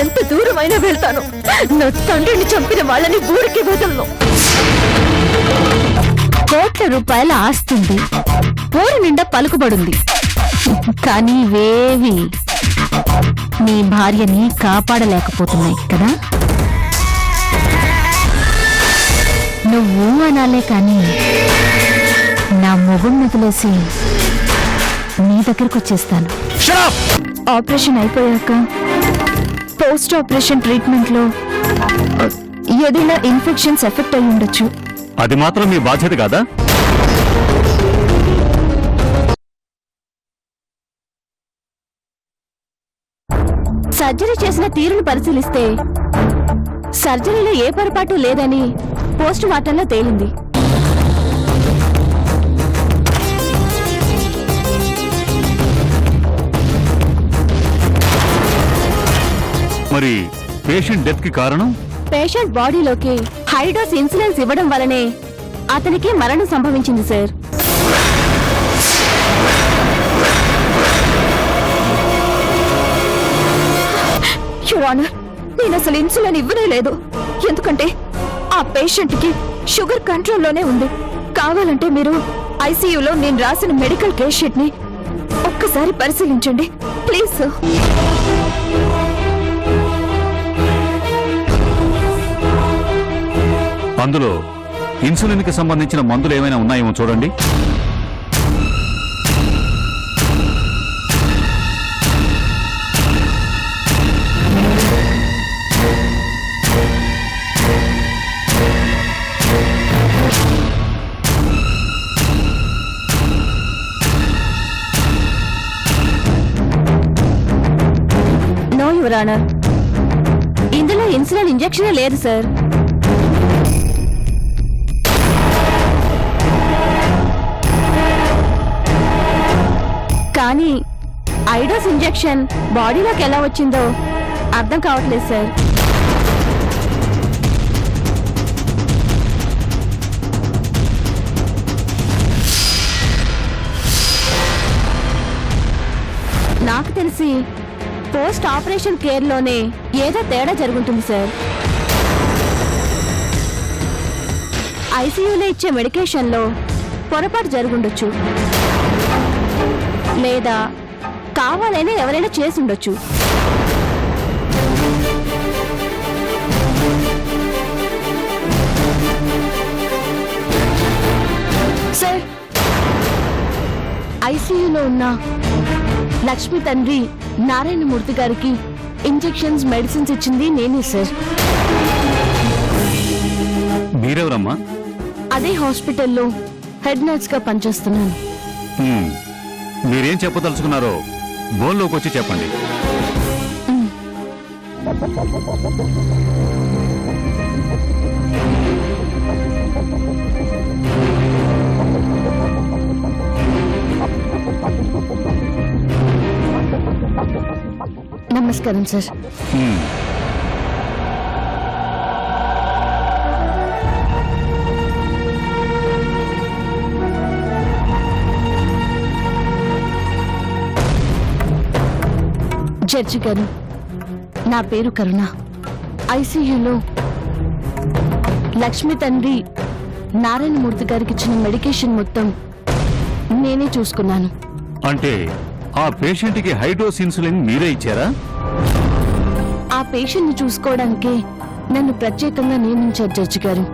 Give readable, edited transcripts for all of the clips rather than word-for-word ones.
ఎంత దూరమైనా వెళ్తాను. నా తండ్రిని చంపిన వాళ్ళని ఊరికి వదలను. కోట్ల రూపాయల ఆస్తుంది, ఊరి నిండా పలుకుబడుంది. కానీ ఇవేవి నీ భార్యని కాపాడలేకపోతున్నాయి కదా. నువ్వు అనాలే కానీ నా మొగుడు వదిలేసి నీ దగ్గరకు వచ్చేస్తాను. ఆపరేషన్ అయిపోయాక పోస్ట్ ఆపరేషన్ ట్రీట్మెంట్ లో ఏదైనా ఇన్ఫెక్షన్స్ ఎఫెక్ట్ అయి ఉండొచ్చు. అది మాత్రం మీ బాధ్యత కాదా? సర్జరీ చేసిన తీరును పరిశీలిస్తే సర్జరీలో ఏ పొరపాటు లేదని పోస్ట్ మార్టంలో తేలింది. మరి పేషెంట్ డెత్ కి కారణం? పేషెంట్ బాడీలోకి హైడోస్ ఇన్సులిన్స్ ఇవ్వడం వల్లనే అతనికి మరణం సంభవించింది సార్. యువర్ ఆనర్, నేను అసలు ఇన్సులిన్ ఇవ్వనే లేదు. ఎందుకంటే ఆ పేషెంట్ కి షుగర్ కంట్రోల్లోనే ఉంది. కావాలంటే మీరు ఐసీయూలో నేను రాసిన మెడికల్ కేస్ షీట్ ని ఒక్కసారి పరిశీలించండి ప్లీజ్ సార్. అందులో ఇన్సులిన్ కి సంబంధించిన మందులు ఏమైనా ఉన్నాయేమో చూడండి. నో యువర్ ఆనర్, ఇందులో ఇన్సులిన్ ఇంజెక్షన్ లేదు సార్. కానీ ఐడోస్ ఇంజెక్షన్ బాడీలోకి ఎలా వచ్చిందో అర్థం కావట్లేదు సార్. నాకు తెలిసి పోస్ట్ ఆపరేషన్ కేర్ లోనే ఏదో తేడా జరుగుతుంది సార్. ఐసీయూలో ఇచ్చే మెడికేషన్ లో పొరపాటు జరుగుండొచ్చు, లేదా కావాలనే ఎవరైనా చేసి ఉండొచ్చు. సార్, ఐసీయూలో ఉన్న లక్ష్మి తండ్రి నారాయణమూర్తి గారికి ఇంజెక్షన్స్ మెడిసిన్స్ ఇచ్చింది నేనే సార్. మీరెవరమ్మా? అదే హాస్పిటల్లో హెడ్ నర్స్ గా పనిచేస్తున్నాను. మీరేం చెప్పదలుచుకున్నారో బోన్లోకి వచ్చి చెప్పండి. నమస్కారం సార్. జడ్జి గారు, నా పేరు కరుణ. ఐసీయూలో లక్ష్మి తండ్రి నారాయణమూర్తి గారికి ఇచ్చిన మెడికేషన్ మొత్తం నేనే చూసుకున్నాను. అంటే ఆ పేషెంట్ కి హైడోస్ ఇన్సులిన్ మీరే ఇచ్చారా? ఆ పేషెంట్ ని చూసుకోవడానికే నన్ను ప్రత్యేకంగా నియమించారు జడ్జి గారు.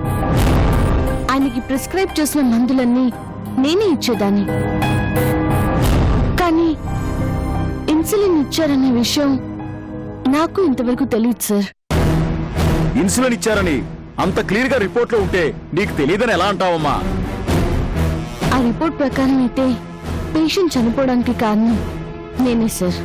ఆయనకి ప్రిస్క్రైబ్ చేసిన మందులన్నీ నేనే ఇచ్చేదాన్ని. కానీ ఇన్సులిన్ ఇచ్చారనే విషయం నాకు ఇంతవరకు తెలియదు సార్. ఇన్సులిన్ ఇచ్చారని అంత క్లియర్ గా రిపోర్ట్ లో ఉంటే నీకు తెలియదని ఎలా అంటావమ్మా? ఆ రిపోర్ట్ ప్రకారం అయితే పేషెంట్ చనిపోవడానికి కారణం నేనే సార్.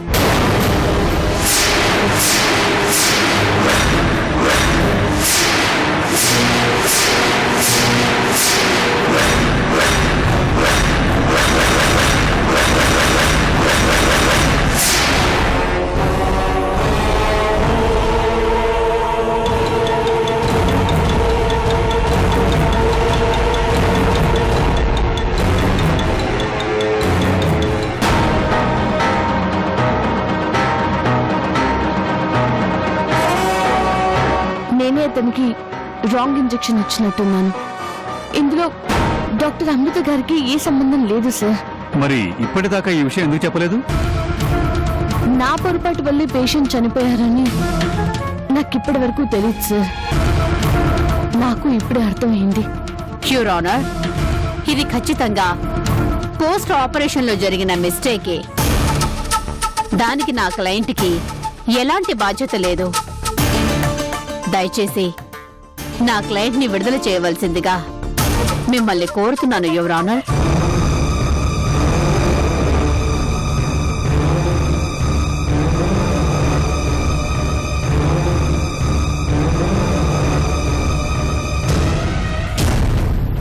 నేనే అతనికి రాంగ్ ఇంజెక్షన్ ఇచ్చినట్టున్నాను. ఇందులో డాక్టర్ అమృత గారికి ఏ సంబంధం లేదు సార్. మరి ఇప్పటిదాకా ఈ విషయం ఎందుకు చెప్పలేదు? నా పొరపాటు వల్లే పేషెంట్ చనిపోయారని నాకిప్పటి వరకు తెలియదు సార్. నాకు ఇప్పుడే అర్థమైంది. యూర్ ఆనర్, ఇది ఖచ్చితంగా పోస్ట్ ఆపరేషన్ లో జరిగిన మిస్టేకే. దానికి నా క్లయింట్ కి ఎలాంటి బాధ్యత లేదు. దయచేసి నా క్లయింట్ ని విడుదల చేయవలసిందిగా మిమ్మల్ని కోరుతున్నాను యువర్ ఆనర్.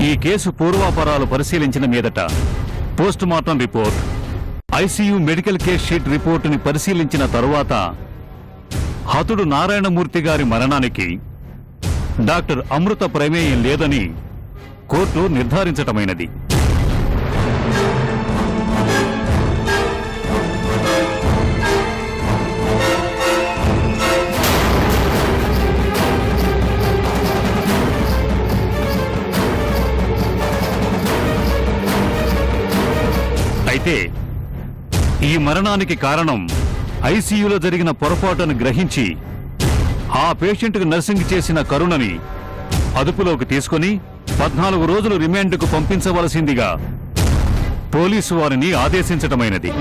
ఈ కేసు పూర్వాపరాలు పరిశీలించిన మీదట post mortem report, ICU medical case sheet రిపోర్టుని పరిశీలించిన తరువాత హతుడు నారాయణమూర్తి గారి మరణానికి డాక్టర్ అమృత ప్రమేయం లేదని కోర్టు నిర్ధారించటమైనది. అయితే ఈ మరణానికి కారణం ఐసీయూలో జరిగిన పొరపాటును గ్రహించి ఆ పేషెంట్కు నర్సింగ్ చేసిన కరుణని అదుపులోకి తీసుకుని 14 రోజులు రిమాండ్కు పంపించవలసిందిగా పోలీసు వారిని ఆదేశించటమైనది.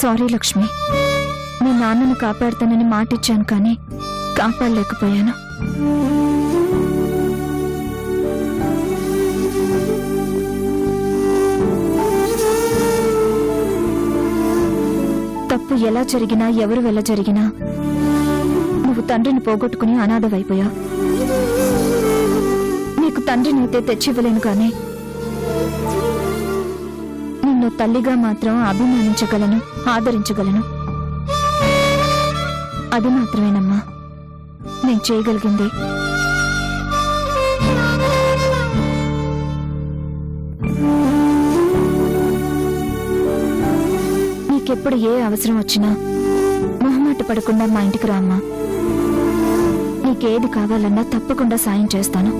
సారీ లక్ష్మి, మీ నాన్నను కాపాడుతానని మాటిచ్చాను కానీ కాపాడలేకపోయాను. తప్పు ఎలా జరిగినా ఎవరు వెళ్ళ జరిగినా నువ్వు తండ్రిని పోగొట్టుకుని అనాథవైపోయావు. నీకు తండ్రినైతే తెచ్చివ్వలేను కానీ నిన్ను తల్లిగా మాత్రం అభిమానించగలను, ఆదరించగలను. అది మాత్రమేనమ్మా నేను చేయగలిగింది. నీకెప్పుడు ఏ అవసరం వచ్చినా మొహమాట పడకుండా మా ఇంటికి రామ్మా. నీకేది కావాలన్నా తప్పకుండా సాయం చేస్తాను.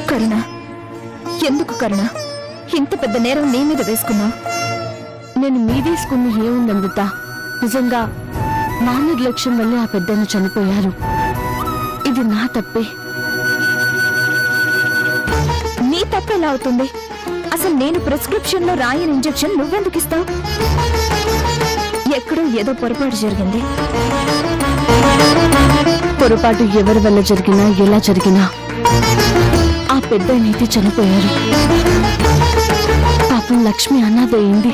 కరుణ, ఎందుకు కరుణ ఇంత పెద్ద నేరం నీ మీద వేసుకున్నావు? నేను మీదేసుకుని ఏముంది అమృత? నిజంగా నా నిర్లక్ష్యం వల్లే ఆ పెద్దన్న చనిపోయారు. ఇది నా తప్పే. నీ తప్పు ఎలా అవుతుంది? అసలు నేను ప్రిస్క్రిప్షన్ లో రాయని ఇంజెక్షన్ నువ్వెందుకు ఇస్తావు? ఎక్కడో ఏదో పొరపాటు జరిగింది. పొరపాటు ఎవరి వల్ల జరిగినా ఎలా జరిగినా ఆ పెద్దనైతే చనిపోయారు. పాపం లక్ష్మి అనాథయింది.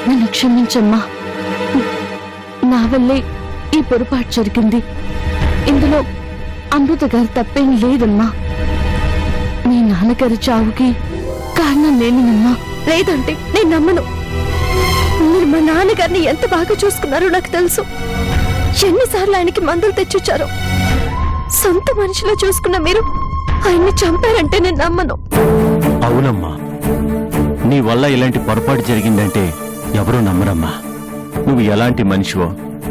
నన్ను క్షమించమ్మా, నా వల్లే ఈ పొరపాటు జరిగింది. ఇందులో అమృత గారు తప్పేం లేదమ్మా. మీ నాన్నగారి చావుకి కారణం నేనేనమ్మా. లేదంటే నేను నమ్మను. మీరు మా నాన్నగారిని ఎంత బాగా చూసుకున్నారో నాకు తెలుసు. ఎన్నిసార్లు ఆయనకి మందులు తెచ్చిచ్చారో. సొంత మనిషిలో చూసుకున్న మీరు ఆయన్ని చంపారంటే నేను నమ్మను. అవునమ్మా, నీ వల్ల ఇలాంటి పొరపాటు జరిగిందంటే ఎవరూ నమ్మరమ్మా. నువ్వు ఎలాంటి మనిషివో,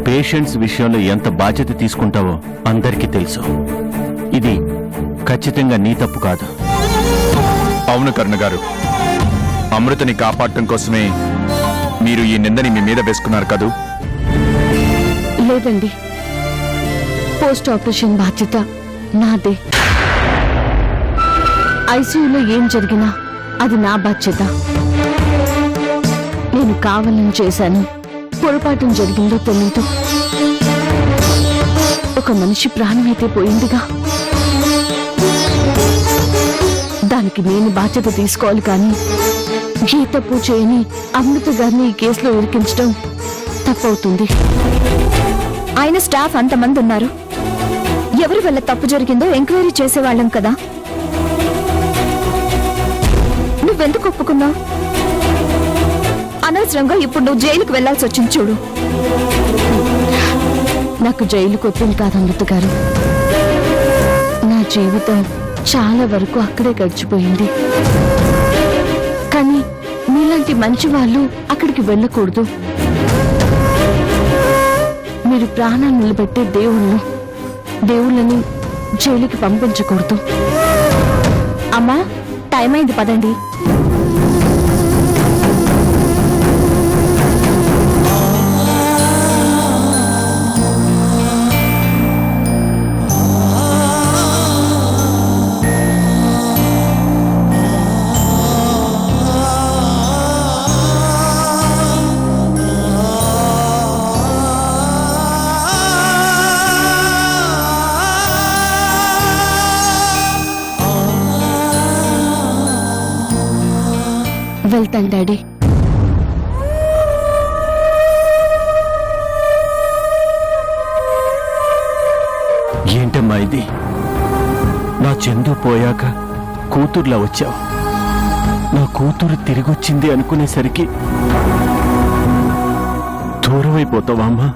పేషెంట్స్ విషయంలో ఎంత బాధ్యత తీసుకుంటావో అందరికీ తెలుసు. ఇది ఖచ్చితంగా నీ తప్పు కాదు. అవును కరుణ గారు, అమృతని కాపాడటం కోసమే మీరు ఈ నిందని మీ మీద వేసుకున్నారు కదూ? లేదండి, పోస్ట్ ఆపరేషన్ బాధ్యత నాదే. ఐసీయూలో ఏం జరిగినా అది నా బాధ్యత. నేను కావాలని చేశాను, పొరపాటు జరిగిందో తెలీదు. ఒక మనిషి ప్రాణమైతే పోయిందిగా, దానికి నేను బాధ్యత తీసుకోవాలి. కానీ ఏ తప్పు చేయని అమృత గారిని ఈ కేసులో ఇరికించడం తప్పవుతుంది. ఆయన స్టాఫ్ అంతమంది ఉన్నారు. ఎవరి వల్ల తప్పు జరిగిందో ఎంక్వైరీ చేసేవాళ్ళం కదా. నువ్వెందుకు ఒప్పుకున్నావు? అనవసరంగా ఇప్పుడు నువ్వు జైలుకు వెళ్లాల్సి వచ్చింది చూడు. నాకు జైలు కొత్తింది కాదు అమృత గారు. నా జీవితం చాలా వరకు అక్కడే గడిచిపోయింది. కానీ మీలాంటి మంచి వాళ్ళు అక్కడికి వెళ్ళకూడదు. మీరు ప్రాణాలు నిలబెట్టే దేవుళ్ళని జైలుకి పంపించకూడదు. అమ్మా, టైం అయింది, పదండి. వెళ్తాను డాడీ. ఏంటమ్మా ఇది? నా చందు పోయాక కూతుర్లా వచ్చావు. నా కూతురు తిరిగొచ్చింది అనుకునేసరికి దూరమైపోతావా అమ్మా?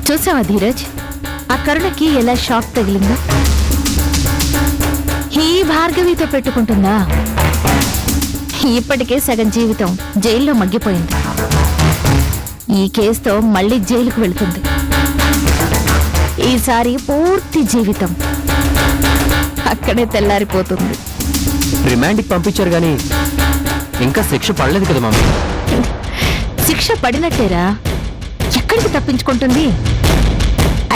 చూసావా ధీరజ్, ఆ కరుణకి ఎలా షాక్ తగిలిందో? ఈ భార్గవితో పెట్టుకుంటుందా? ఇప్పటికే సగం జీవితం జైల్లో మగ్గిపోయింది. ఈ కేసుతో మళ్ళీ జైలుకు వెళ్తుంది. ఈసారి పూర్తి జీవితం అక్కడే తెల్లారిపోతుంది. రిమాండ్కి పంపించారు గాని ఇంకా శిక్ష పడలేదు కదా మమ్మీ. శిక్ష పడినట్టేరా, ఎక్కడికి తప్పించుకుంటుంది?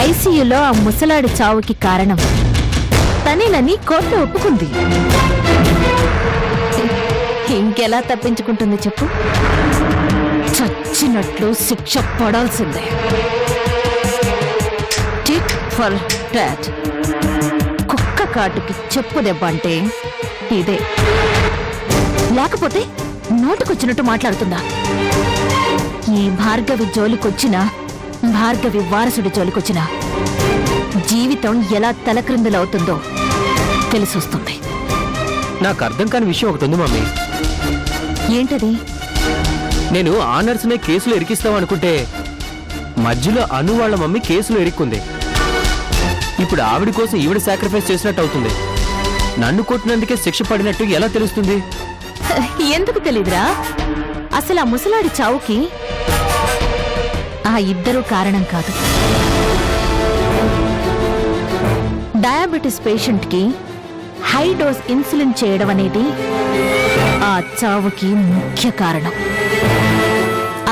ఐసీయూలో ఆ ముసలాడి చావుకి కారణం తనేనని కోర్టు ఒప్పుకుంది. ఇంకెలా తప్పించుకుంటుంది చెప్పు? చచ్చినట్లు శిక్ష పడాల్సిందే. Tit for tat. కుక్క కాటుకి చెప్పు దెబ్బ అంటే ఇదే. లేకపోతే నోటుకొచ్చినట్టు మాట్లాడుతుందా? ఈ భార్గవి జోలికొచ్చినా, భార్గవి వారసుడి జోలికొచ్చినా జీవితం ఎలా తలక్రిందులవుతుందో తెలిసొస్తుంది. నాకు అర్థం కాని విషయం ఒకటి ఉంది మమ్మీ. ఏంటది? నేను ఆ నర్సునే కేసులో ఇరికిస్తాం అనుకుంటే మధ్యలో అను వాళ్ళ మమ్మీ కేసులో ఇరుక్కుంది. ఇప్పుడు ఆవిడ కోసం ఈవిడ సాక్రిఫైస్ చేసినట్టు అవుతుంది. నన్ను కొట్టినందుకే శిక్ష పడినట్టు ఎలా తెలుస్తుంది? ఎందుకు తెలీదురా? అసలు ఆ ముసలాడి చావుకి ఆ ఇద్దరూ కారణం కాదు. డయాబెటిస్ పేషెంట్ కి హై డోస్ ఇన్సులిన్ చేయడం అనేది ఆ చావుకి ముఖ్య కారణం.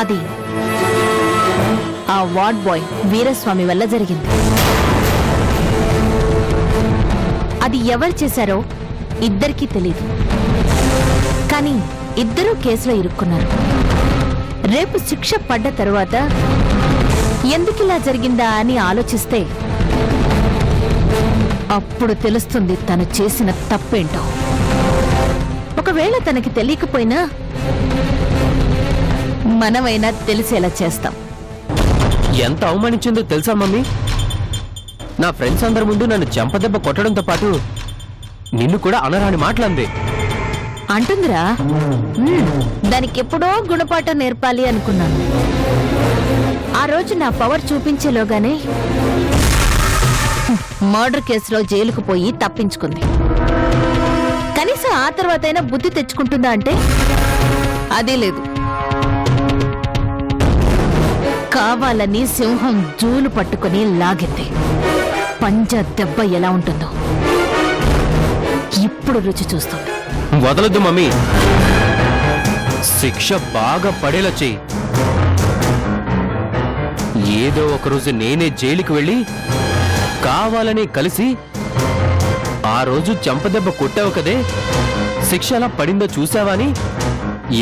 అది ఆ వార్డ్ బాయ్ వీరస్వామి వల్ల జరిగింది. అది ఎవరు చేశారో ఇద్దరికీ తెలీదు. కానీ ఇద్దరూ కేసులో ఇరుక్కున్నారు. రేపు శిక్ష పడ్డ తరువాత ఎందుకిలా జరిగిందా అని ఆలోచిస్తే అప్పుడు తెలుస్తుంది తను చేసిన తప్పేంటో. ఒకవేళ తనకి తెలియకపోయినా మనమైనా తెలిసేలా చేస్తాం. ఎంత అవమానించిందో తెలుసా మమ్మీ? నా ఫ్రెండ్స్ అందరి ముందు నన్ను చెంపదెబ్బ కొట్టడంతో పాటు నిన్ను కూడా అనరాని మాటలంది. అంటుందిరా. దానికెప్పుడో గుణపాఠం నేర్పాలి అనుకున్నాను. ఆ రోజు నా పవర్ చూపించేలోగానే మర్డర్ కేసులో జైలుకు పోయి తప్పించుకుంది. కనీసం ఆ తర్వాతైనా బుద్ధి తెచ్చుకుంటుందా అంటే అదే లేదు. కావాలని సింహం జూలు పట్టుకుని లాగింది. పంజా దెబ్బ ఎలా ఉంటుందో ఇప్పుడు రుచి చూస్తుంది. వదలొద్దు మమ్మీ, శిక్ష బాగా పడేలా చెయ్యి. ఏదో ఒకరోజు నేనే జైలుకి వెళ్ళి కావాలని కలిసి ఆ రోజు చెంపదెబ్బ కొట్టావు కదే, శిక్ష ఎలా పడిందో చూసావా అని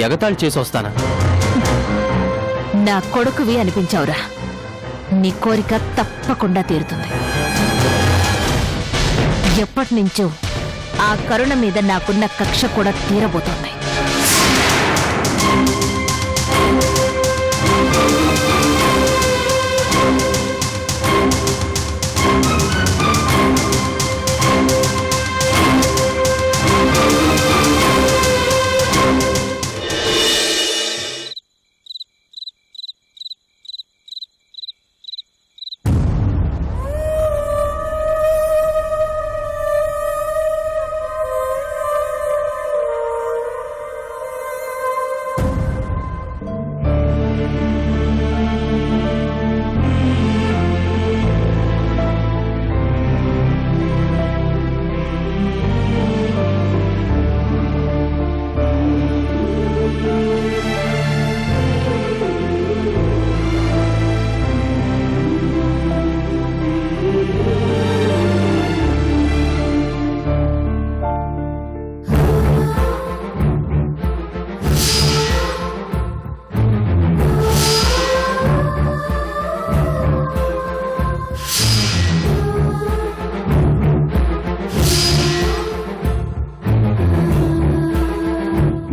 ఎగతాళి చేసి వస్తానా? నా కొడుకువి అనిపించావురా. నీ కోరిక తప్పకుండా తీరుతుంది. ఎప్పటినుంచో ఆ కరుణ మీద నాకున్న కక్ష కూడా తీరబోతోంది.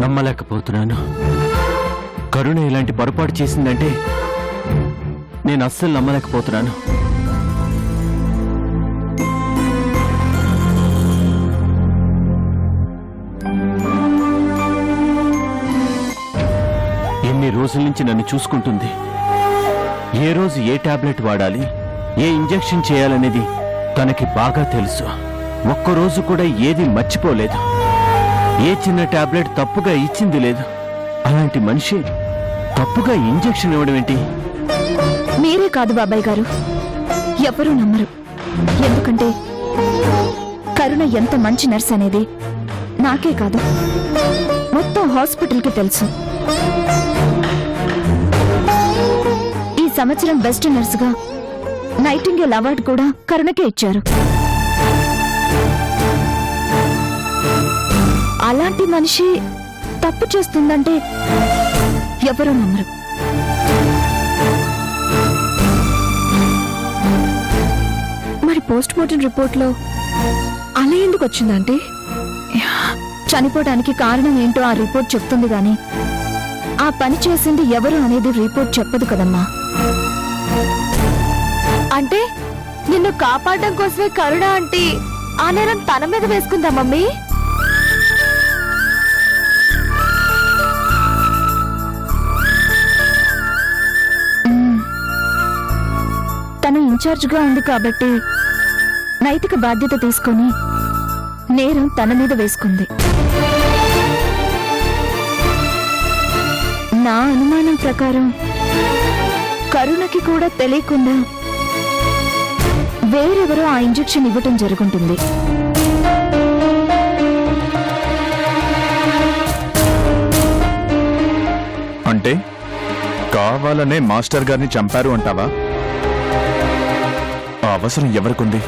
నమ్మలేకపోతున్నాను. కరుణ ఇలాంటి పొరపాటు చేసిందంటే నేను అస్సలు నమ్మలేకపోతున్నాను. ఎన్ని రోజుల నుంచి నన్ను చూసుకుంటుంది. ఏ రోజు ఏ టాబ్లెట్ వాడాలి, ఏ ఇంజెక్షన్ చేయాలనేది తనకి బాగా తెలుసు. ఒక్కరోజు కూడా ఏది మర్చిపోలేదు. ఏ చిన్న టాబ్లెట్ తప్పుగా ఇచ్చింది లేదు. అలాంటి మనిషి తప్పుగా ఇంజెక్షన్ ఇవ్వడం ఏంటి? మీరే కాదు బాబాయ్ గారు, ఎవరూ నమ్మరు. ఎందుకంటే కరుణ ఎంత మంచి నర్స్ అనేది నాకే కాదు, మొత్తం హాస్పిటల్కి తెలుసు. ఈ సంవత్సరం బెస్ట్ నర్సుగా నైటింగేల్ అవార్డు కూడా కరుణకే ఇచ్చారు. అలాంటి మనిషి తప్పు చేస్తుందంటే ఎవరూ నమ్మరు. మరి పోస్ట్ మార్టం రిపోర్ట్లో అలా ఎందుకు వచ్చిందంటే చనిపోవడానికి కారణం ఏంటో ఆ రిపోర్ట్ చెప్తుంది గాని ఆ పని చేసింది ఎవరు అనేది రిపోర్ట్ చెప్పదు కదమ్మా. అంటే నిన్ను కాపాడడం కోసమే కరుణ అంటే ఆ నేరం తన మీద వేసుకుందా మమ్మీ? తను ఇన్ఛార్జ్గా ఉంది కాబట్టి నైతిక బాధ్యత తీసుకొని నేరం తన మీద వేసుకుంది. నా అనుమానం ప్రకారం కరుణకి కూడా తెలియకుండా వేరెవరో ఆ ఇంజెక్షన్ ఇవ్వటం జరుగుంటుంది. కావాలనే మాస్టర్ గారిని చంపారు అంటావా? ఆ అవసరం ఎవరికుంది?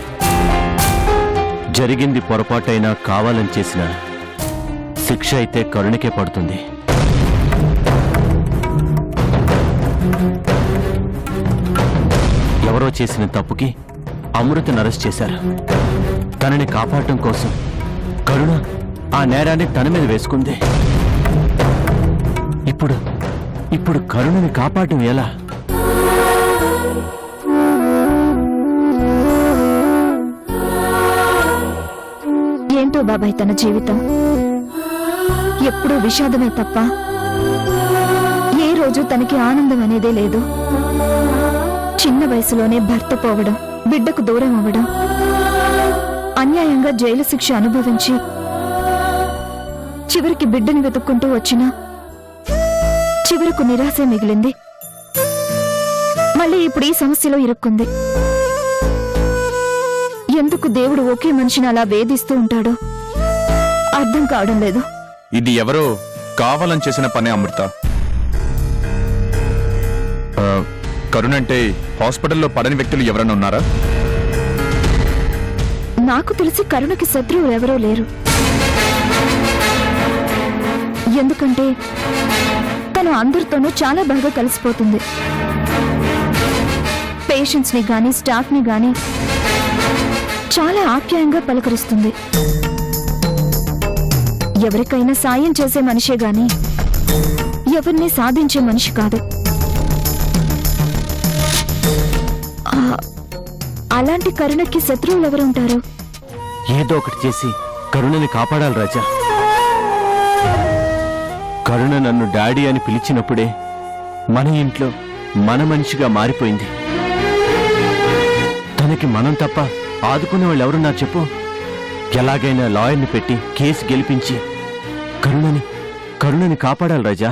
జరిగింది పొరపాటైనా కావాలని చేసిన శిక్ష అయితే కరుణకే పడుతుంది. ఎవరో చేసిన తప్పుకి అమృతను అరెస్ట్ చేశారు. తనని కాపాడటం కోసం కరుణ ఆ నేరాన్ని తన మీద వేసుకుంది. ఇప్పుడు కరుణని కాపాడటం ఎలా? ఏంటో బాబాయ్ తన జీవితం ఎప్పుడూ విషాదమే తప్ప ఏ రోజు తనకి ఆనందం అనేదే లేదు. చిన్న వయసులోనే భర్త పోవడం, బిడ్డకు దూరం అవ్వడం, అన్యాయంగా జైలు శిక్ష అనుభవించి చివరికి బిడ్డని వెతుక్కుంటూ వచ్చినా చివరకు నిరాశే మిగిలింది. మళ్ళీ ఇప్పుడు ఈ సమస్యలో ఇరుక్కుంది. ఎందుకు దేవుడు ఒకే మనిషిని అలా వేధిస్తూ ఉంటాడో అర్థం కావడం లేదు. ఇది ఎవరో కావాలని చేసిన పనే అమృత. కరుణంటే హాస్పిటల్లో పడని వ్యక్తులు ఎవరైనా ఉన్నారా? నాకు తెలిసి కరుణకి శత్రువులు ఎవరో లేరు. ఎందుకంటే తను అందరితోనూ చాలా బాగా కలిసిపోతుంది. పేషెంట్స్ ని గాని స్టాఫ్ ని గాని చాలా ఆప్యాయంగా పలకరిస్తుంది. ఎవరికైనా సాయం చేసే మనిషే గాని ఎవరిని సాధించే మనిషి కాదు. అలాంటి కరుణకి శత్రువులు ఎవరుంటారు? ఏదో ఒకటి చేసి కరుణని కాపాడాలి రాజా. కరుణ నన్ను డాడీ అని పిలిచినప్పుడే మన ఇంట్లో మన మనిషిగా మారిపోయింది. తనకి మనం తప్ప ఆదుకునే వాళ్ళు ఎవరున్నారు చెప్పు? ఎలాగైనా లాయర్ని పెట్టి కేసు గెలిపించి కరుణని కాపాడాలి రాజా.